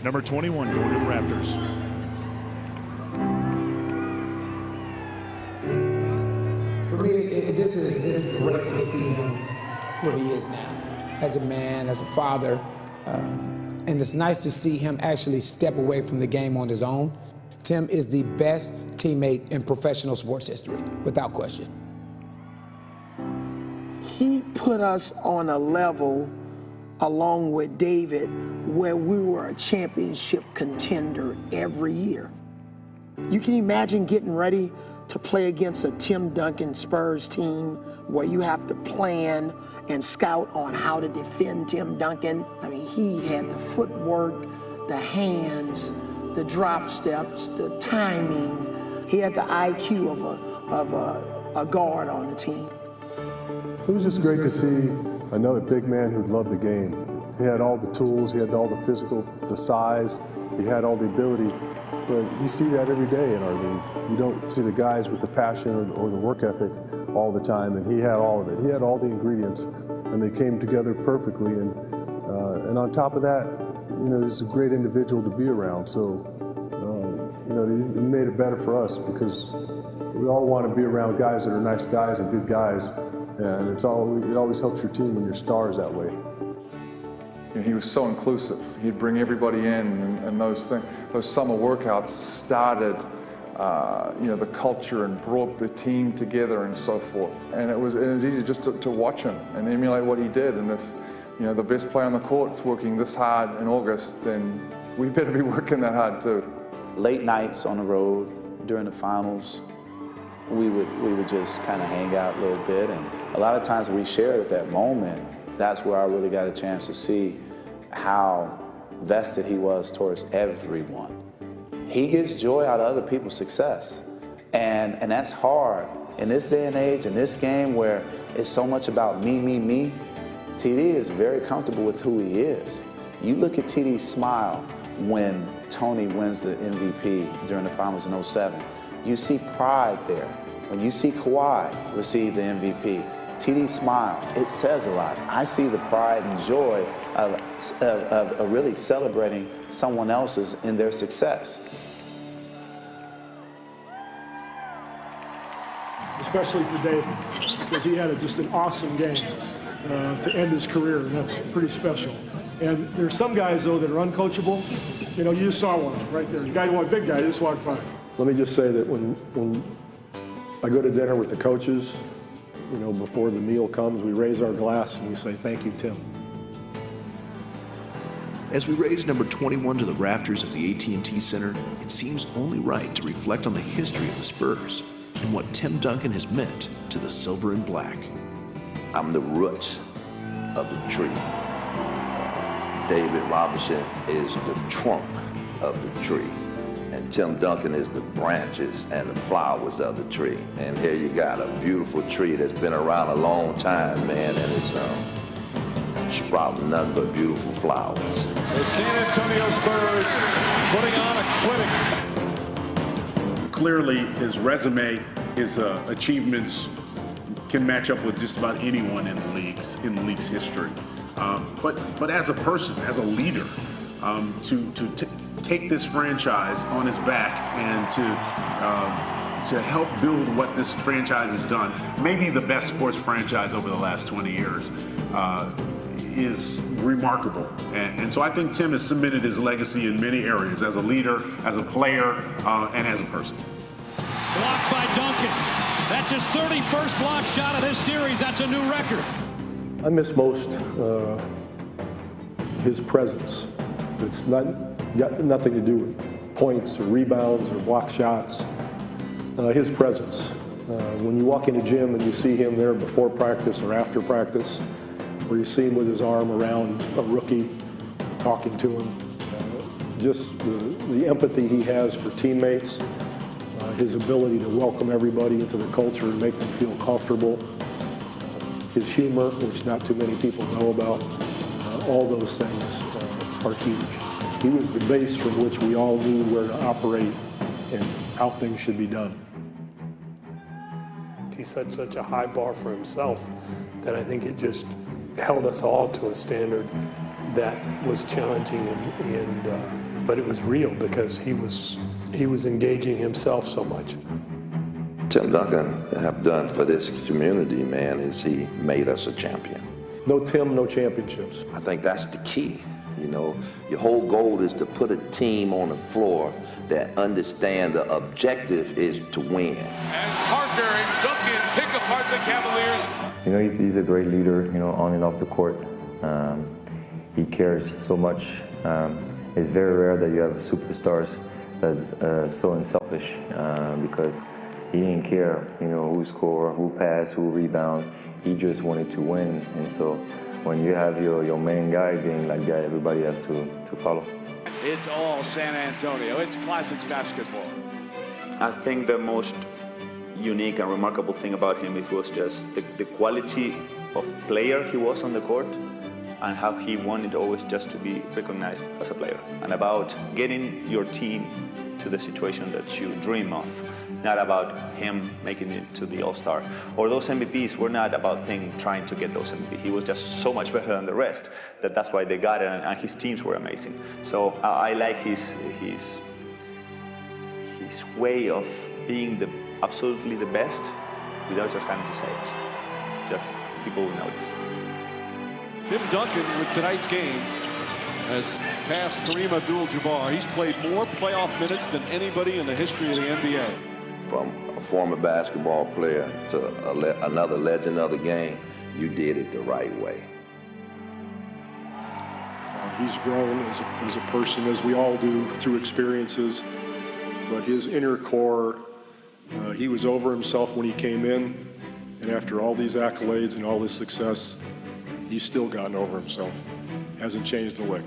number 21 going to the rafters. For me, it's great to see him where he is now, as a man, as a father, and it's nice to see him actually step away from the game on his own. Tim is the best teammate in professional sports history, without question. He put us on a level, along with David, where we were a championship contender every year. You can imagine getting ready to play against a Tim Duncan Spurs team where you have to plan and scout on how to defend Tim Duncan. I mean, he had the footwork, the hands, the drop steps, the timing. He had the IQ of a guard on the team. It was just great to see another big man who loved the game. He had all the tools, he had all the physical, the size, he had all the ability. But you see that every day in our league. You don't see the guys with the passion or the work ethic all the time, and he had all of it. He had all the ingredients, and they came together perfectly. And on top of that, you know, he's a great individual to be around. So, you know, he made it better for us because we all want to be around guys that are nice guys and good guys, and it always helps your team when your star is that way. You know, he was so inclusive. He'd bring everybody in, and those summer workouts started, you know, the culture and brought the team together and so forth. And it was easy just to watch him and emulate what he did. And if, you know, the best player on the court's working this hard in August, then we better be working that hard too. Late nights on the road during the finals, we would just kind of hang out a little bit, and a lot of times we shared at that moment. That's where I really got a chance to see how vested he was towards everyone. He gets joy out of other people's success, and that's hard in this day and age, in this game where it's so much about me, me, me. TD is very comfortable with who he is. You look at TD's smile when Tony wins the MVP during the finals in 07. You see pride there. When you see Kawhi receive the MVP, TD's smile, it says a lot. I see the pride and joy of really celebrating someone else's in their success. Especially for David, because he had just an awesome game to end his career, and that's pretty special. And there's some guys, though, that are uncoachable. You know, you just saw one right there. The guy who was a big guy, just walked by. Let me just say that when I go to dinner with the coaches, you know, before the meal comes, we raise our glass and we say, "Thank you, Tim." As we raise number 21 to the rafters of the AT&T Center, it seems only right to reflect on the history of the Spurs and what Tim Duncan has meant to the silver and black. I'm the root of the tree. David Robinson is the trunk of the tree. And Tim Duncan is the branches and the flowers of the tree. And here you got a beautiful tree that's been around a long time, man, and it's sprouting nothing but beautiful flowers. The San Antonio Spurs putting on a clinic. Clearly, his resume, his achievements can match up with just about anyone in the league's history. But as a person, as a leader, to take this franchise on his back and to help build what this franchise has done, maybe the best sports franchise over the last 20 years, is remarkable. And so I think Tim has cemented his legacy in many areas, as a leader, as a player, and as a person. Blocked by Duncan. That's his 31st block shot of this series. That's a new record. I miss most his presence. It's got nothing to do with points or rebounds or block shots. His presence. When you walk in the gym and you see him there before practice or after practice, or you see him with his arm around a rookie, talking to him, just the empathy he has for teammates, his ability to welcome everybody into the culture and make them feel comfortable, his humor, which not too many people know about, all those things are huge. He was the base from which we all knew where to operate and how things should be done. He set such a high bar for himself that I think it just held us all to a standard that was challenging and but it was real because he was engaging himself so much. Tim Duncan have done for this community, man, is he made us a champion. No Tim, no championships. I think that's the key. You know, your whole goal is to put a team on the floor that understand the objective is to win. As Parker and Duncan pick apart the Cavaliers. You know, he's a great leader, you know, on and off the court. He cares so much. It's very rare that you have superstars that's so unselfish because he didn't care, you know, who score, who pass, who rebound. He just wanted to win. And so when you have your main guy being like that, everybody has to follow. It's all San Antonio. It's classics basketball. I think the most unique and remarkable thing about him was just the quality of player he was on the court and how he wanted always just to be recognized as a player and about getting your team to the situation that you dream of, not about him making it to the All-Star. Or those MVPs were not about him trying to get those MVPs. He was just so much better than the rest that's why they got it, and his teams were amazing. So I like his way of being absolutely the best without just having to say it. Just people will notice. Tim Duncan with tonight's game has passed Kareem Abdul-Jabbar. He's played more playoff minutes than anybody in the history of the NBA. From a former basketball player to another legend of the game, you did it the right way. He's grown as a person, as we all do, through experiences. But his inner core, he was over himself when he came in. And after all these accolades and all this success, he's still gotten over himself. Hasn't changed a lick.